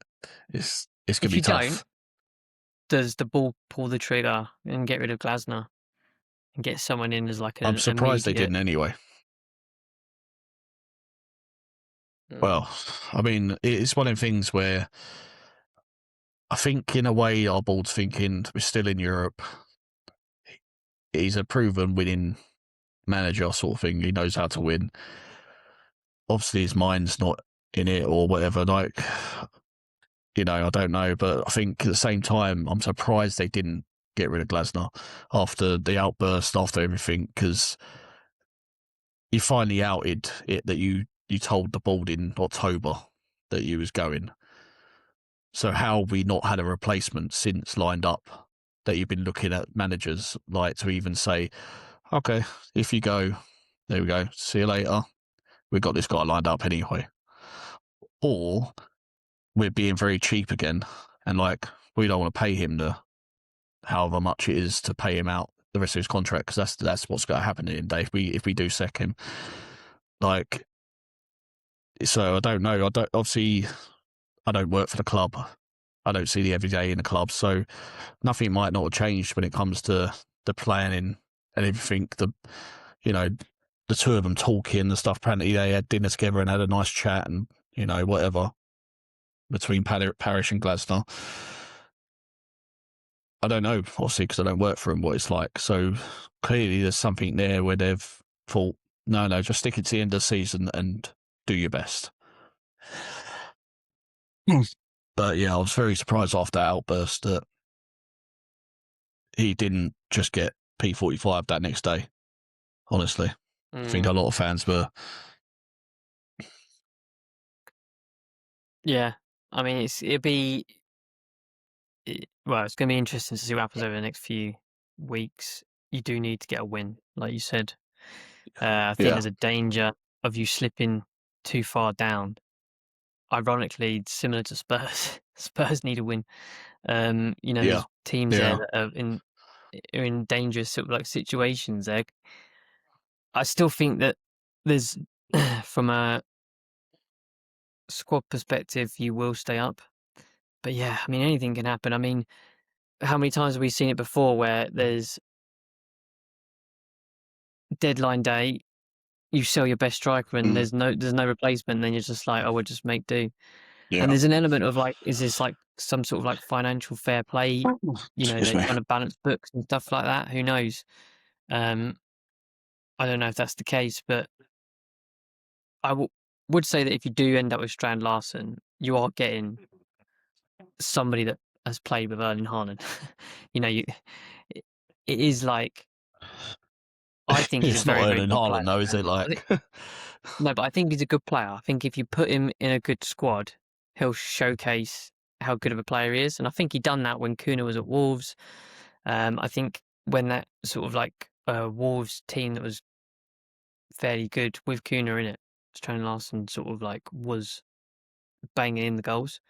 it's going to be tough. Don't, does the ball pull the trigger and get rid of Glasner and get someone in as like I'm surprised they didn't anyway. Well, I mean, it's one of the things where I think, in a way, our board's thinking we're still in Europe. He's a proven winning manager sort of thing. He knows how to win. Obviously, his mind's not in it or whatever. Like, you know, I don't know. But I think at the same time, I'm surprised they didn't get rid of Glasner after the outburst, after everything, because you finally outed it that you told the board in October that you was going. So how have we not had a replacement since lined up, that you've been looking at managers, like, to even say, okay, if you go, there we go, see you later, we've got this guy lined up anyway. Or we're being very cheap again, and, like, we don't want to pay him the however much it is to pay him out the rest of his contract, because that's what's going to happen in the day if we do sack him. Like, so I don't know. Obviously, I don't work for the club. I don't see the everyday in the club, so nothing might not have changed when it comes to the planning and everything. The two of them talking and stuff. Apparently, they had dinner together and had a nice chat, and, you know, whatever, between Parish and Glasner. I don't know, obviously, because I don't work for them, what it's like. So clearly there's something there where they've thought, no, just stick it to the end of the season and do your best. But yeah, I was very surprised after that outburst that he didn't just get P45 that next day, honestly. I think a lot of fans were. Yeah. I mean, it's going to be interesting to see what happens over the next few weeks. You do need to get a win, like you said. I think there's a danger of you slipping too far down. Ironically, similar to Spurs, Spurs need a win. There's teams there that are in dangerous sort of like situations there. I still think that there's, from a squad perspective, you will stay up. But yeah, I mean, anything can happen. I mean, how many times have we seen it before where there's deadline day, you sell your best striker and there's no replacement, and then you're just like, oh, we'll just make do. Yeah. And there's an element of like, is this like some sort of like financial fair play? They're trying to balance books and stuff like that. Who knows? I don't know if that's the case, but I would say that if you do end up with Strand Larsen, you are getting somebody that has played with Erling Haaland. It is like, I think he's it's a very, not very Erling good Haaland, player. though, is it? Like, no, but I think he's a good player. I think if you put him in a good squad, he'll showcase how good of a player he is. And I think he done that when Kuna was at Wolves. I think when that sort of like Wolves team that was fairly good with Kuna in it, Strand Larsen sort of like was banging in the goals.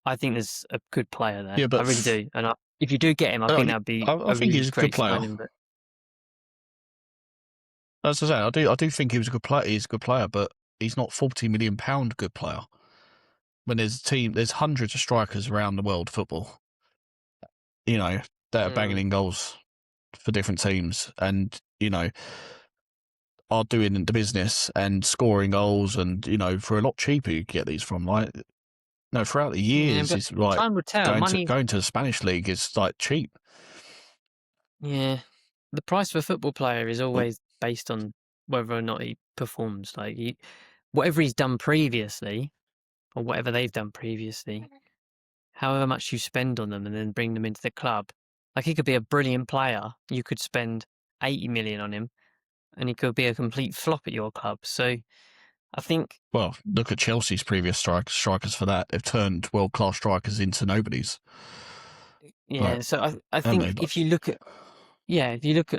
I think there's a good player there. yeah, but I really do. And if you do get him, I think that'd be I a think really he's a great good player. signing. But as I say, I do think he was a good player. He's a good player, but he's not £40 million good player. When there's hundreds of strikers around the world football, that are banging in goals for different teams, and are doing the business and scoring goals, and for a lot cheaper you get these from. Like, no, throughout the years, it's like time will tell. going to the Spanish league is like cheap. Yeah, the price of a football player is always based on whether or not he performs. Like whatever he's done previously, or whatever they've done previously, however much you spend on them and then bring them into the club. Like, he could be a brilliant player. You could spend 80 million on him, and he could be a complete flop at your club. So, I think. Well, look at Chelsea's previous strikers for that. They've turned world-class strikers into nobodies. Yeah, so I think if you look at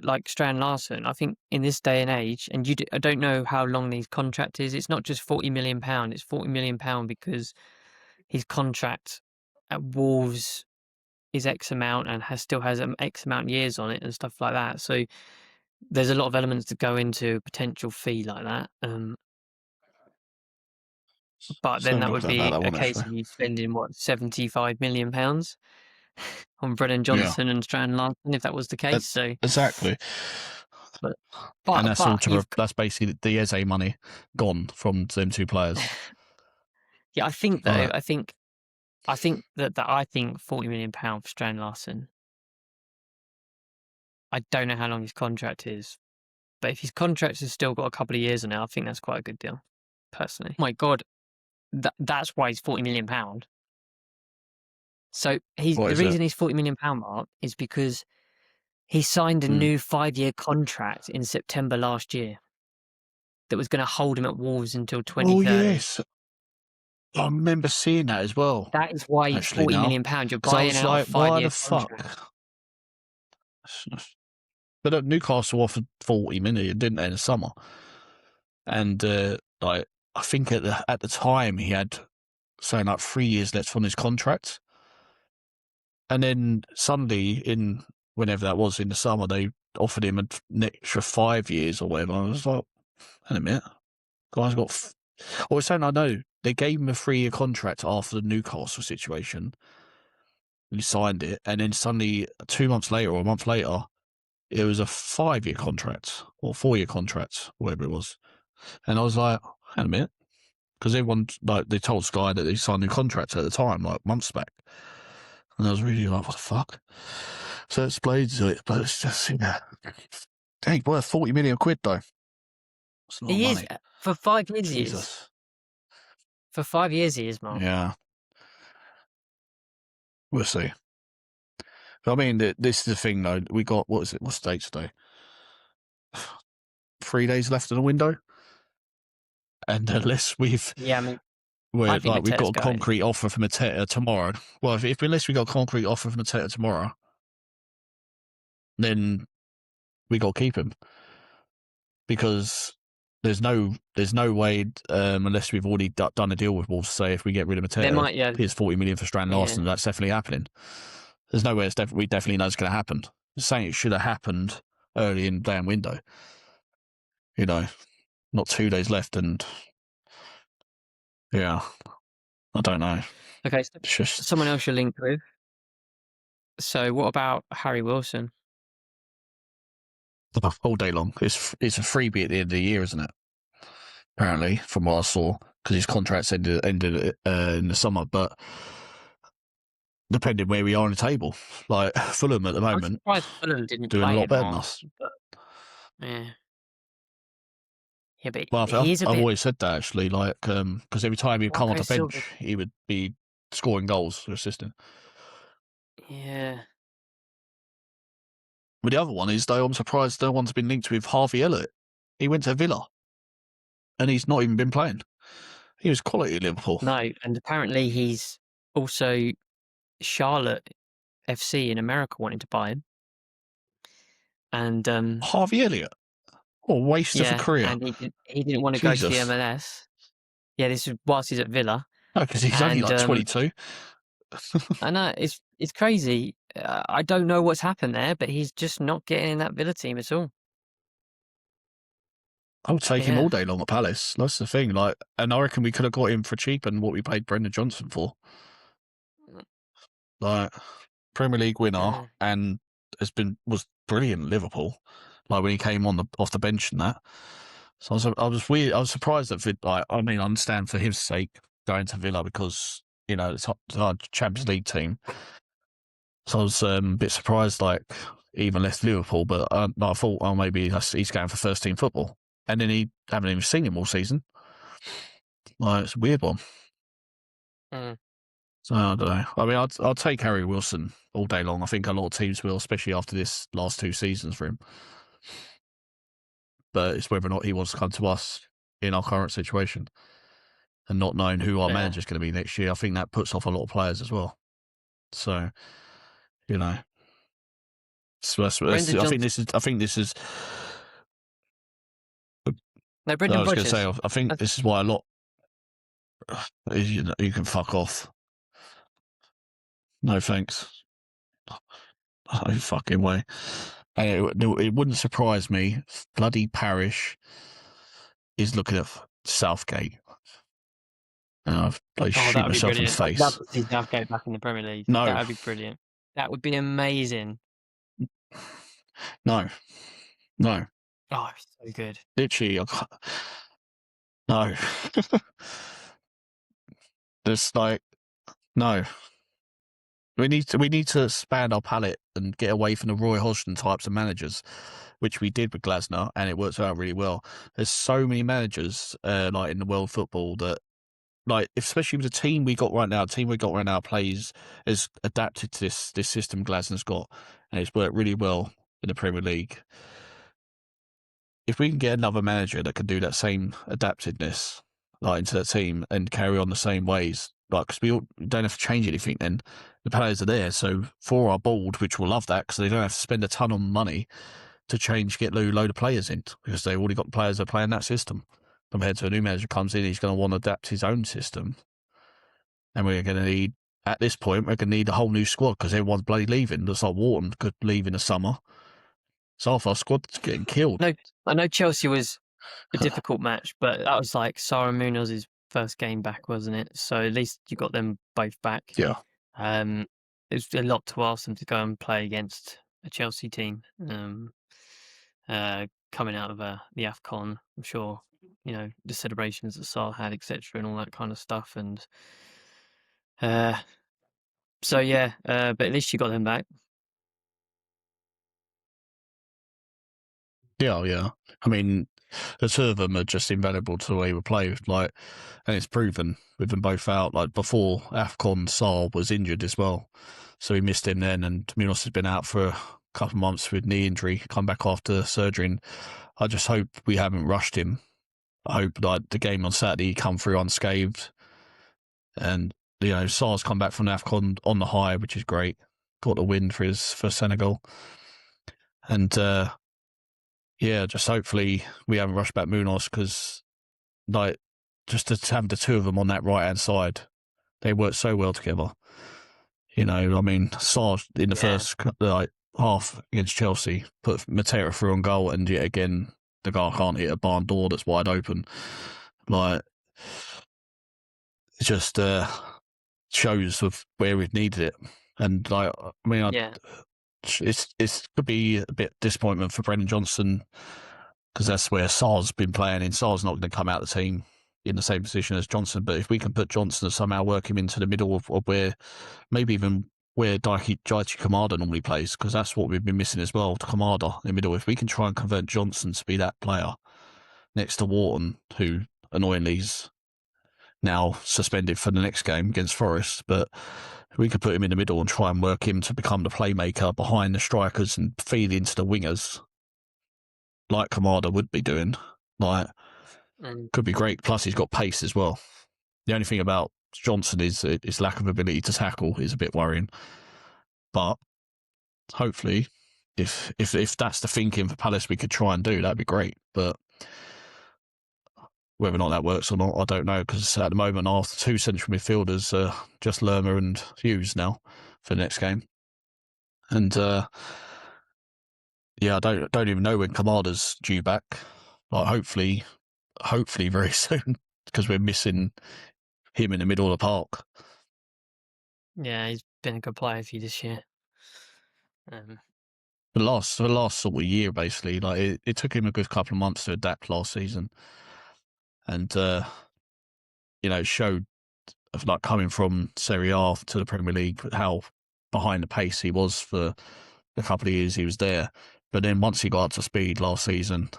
like Strand Larsen, I think in this day and age, and I don't know how long his contract is. It's not just £40 million. It's £40 million because his contract at Wolves is X amount and still has X amount of years on it and stuff like that. So there's a lot of elements that go into a potential fee like that. But then that would be a case of you spending £75 million on Brennan Johnson and Strand Larsen if that was the case. So exactly. But and that's basically the Eze money gone from them two players. Yeah, I think though. I think £40 million for Strand Larsen. I don't know how long his contract is, but if his contract has still got a couple of years on it, I think that's quite a good deal. Personally, my God, that's why he's £40 million. So the reason he's £40 million, Mark, is because he signed a new 5-year contract in September last year that was going to hold him at Wolves until 2030. Oh yes, I remember seeing that as well. That is why he's £40 million. You're buying out a 5-year contract. But Newcastle offered 40 million, didn't they, in the summer? And I think at the time he had something like 3 years left on his contract. And then suddenly, whenever that was in the summer, they offered him an extra 5 years or whatever. I was like, wait a minute, guy's got. I was saying, I know they gave him a 3-year contract after the Newcastle situation. He signed it, and then suddenly 2 months later or a month later, it was a 5-year contract or 4-year contract, whatever it was. And I was like, hang a minute, because everyone, like, they told Sky that they signed a contract at the time, like months back. And I was really like, what the fuck? So it explains it, but it's just, dang, worth 40 million quid though. It's a lot of He is money. for 5 years. He is Jesus. for 5 years. He is, Mark. Yeah. We'll see. But I mean, this is the thing though. We got, what is it? What's the date today? 3 days left in the window. And unless we've, Yeah, I mean, we've hopefully got Mateta's a going. concrete offer from Arteta tomorrow. Well, unless we got a concrete offer from Arteta tomorrow, then we got to keep him. Because there's no way, unless we've already done a deal with Wolves, say if we get rid of There Mateta, might, yeah. here's 40 million for Strand Larsen. That's definitely happening. There's no way we definitely know it's going to happen. Saying it should have happened early in the damn window. You know, not 2 days left, and yeah, I don't know. Okay, so It's just someone else you're linked with. So what about Harry Wilson? all day long. It's a freebie at the end of the year, isn't it? Apparently, from what I saw, because his contract's ended in the summer, but depending where we are on the table, like Fulham at the I'm moment, surprised Fulham didn't doing a play lot him, better than Mark. us. But, yeah. Yeah, but Well, he's a I've bit. always said that actually, like, because every time he'd come on Marco the bench, Silva. he would be scoring goals or assisting. Yeah. But the other one is, though, I'm surprised no one's been linked with Harvey Elliott. He went to Villa, and he's not even been playing. He was quality at Liverpool. No, and apparently he's also Charlotte FC in America wanting to buy him. And Harvey Elliott? What a waste of a career. and he didn't want to go to the MLS. Yeah, this is whilst he's at Villa. No, because he's only like 22. I know, it's crazy. I don't know what's happened there, but he's just not getting in that Villa team at all. I would take him all day long at Palace. That's the thing. Like, and I reckon we could have got him for cheap and what we paid Brendan Johnson for. Like, Premier League winner and was brilliant at Liverpool. Like when he came off the bench and that. So I was surprised that I understand for his sake going to Villa because it's our Champions League team. So I was a bit surprised, like he even left Liverpool. But I thought, maybe he's going for first team football, and then he haven't even seen him all season. Like it's a weird one. So I don't know. I mean, I'll take Harry Wilson all day long. I think a lot of teams will, especially after this last 2 seasons for him. But it's whether or not he wants to come to us in our current situation and not knowing who our manager's going to be next year. I think that puts off a lot of players as well. So, so I think this is. No, Brendan I was going Rodgers. to say, I think this is why a lot. You can fuck off. No thanks. No fucking way. It wouldn't surprise me if bloody Parish is looking at Southgate. And I shoot myself in the face. I'd love to see Southgate back in the Premier League. No. That would be brilliant. That would be amazing. No. Oh, so good. Literally, no. There's like, no. We need to expand our palette and get away from the Roy Hodgson types of managers, which we did with Glasner, and it works out really well. There's so many managers like in the world football that, like, especially with the team we got right now, plays has adapted to this system Glasner's got, and it's worked really well in the Premier League. If we can get another manager that can do that same adaptedness, like into the team and carry on the same ways, like because we don't have to change anything, then the players are there. So for our board, which will love that because they don't have to spend a ton of money to get a load of players in because they've already got players that are playing that system. Compared to a new manager comes in, he's going to want to adapt his own system, and we're going to need at this point we're going to need a whole new squad because everyone's bloody leaving. Looks like Wharton could leave in the summer. So half our squad's getting killed. No, I know Chelsea was a difficult match, but that was like Sarah Munoz's first game back, wasn't it? So at least you got them both back. Yeah. It was a lot to ask them to go and play against a Chelsea team coming out of the AFCON. I'm sure, the celebrations that Sarr had, etc., and all that kind of stuff. And So yeah, but at least you got them back. Yeah, yeah. I mean, the two of them are just invaluable to the way we play. Like, and it's proven with them both out. Like before, Afcon Saar was injured as well, so we missed him then. And Munoz has been out for a couple of months with knee injury. Come back after surgery. And I just hope we haven't rushed him. I hope like the game on Saturday he come through unscathed, and Saar's come back from Afcon on the high, which is great. Got the win for Senegal, and yeah, just hopefully we haven't rushed back Munoz because, like, just to have the two of them on that right hand side, they work so well together. I mean, Sarge in the first half against Chelsea put Matera through on goal, and yet again the guy can't hit a barn door that's wide open. Like, it just shows of where we've needed it, and like, I mean, it could be a bit disappointment for Brendan Johnson because that's where Sar's been playing, and Sar's not going to come out of the team in the same position as Johnson. But if we can put Johnson and somehow work him into the middle of where, maybe even where Daichi Kamada normally plays, because that's what we've been missing as well, to Kamada in the middle. If we can try and convert Johnson to be that player next to Wharton, who annoyingly is now suspended for the next game against Forest, but we could put him in the middle and try and work him to become the playmaker behind the strikers and feed into the wingers like Kamada would be doing. Like, could be great. Plus, he's got pace as well. The only thing about Johnson is his lack of ability to tackle is a bit worrying. But hopefully, if that's the thinking for Palace, we could try and do that'd be great. But whether or not that works or not, I don't know, because at the moment, our two central midfielders are just Lerma and Hughes now for the next game. And yeah, I don't even know when Kamada's due back. Like, hopefully very soon, because we're missing him in the middle of the park. Yeah, he's been a good player for you this year. The last sort of year, basically, like it took him a good couple of months to adapt last season, and showed of like coming from Serie A to the Premier League how behind the pace he was for the couple of years he was there. But then once he got up to speed last season,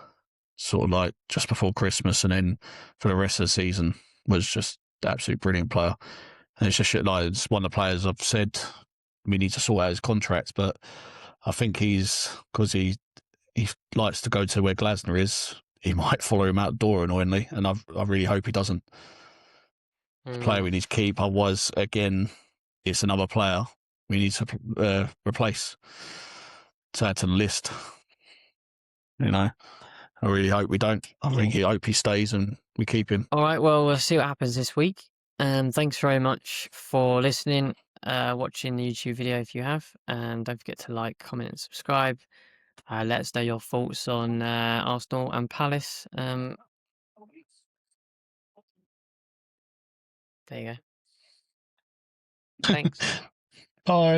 sort of like just before Christmas, and then for the rest of the season, was just absolutely brilliant player. And it's just like, it's one of the players I've said we need to sort out his contract, but I think because he likes to go to where Glasner is, he might follow him out the door annoyingly, and I really hope he doesn't. It's a player we need to keep, otherwise, again, it's another player we need to replace to add to the list. I really hope we don't. I really hope he stays and we keep him. All right, well, we'll see what happens this week. Thanks very much for listening, watching the YouTube video if you have, and don't forget to like, comment, and subscribe. Let us know your thoughts on Arsenal and Palace. There you go. Thanks. Bye.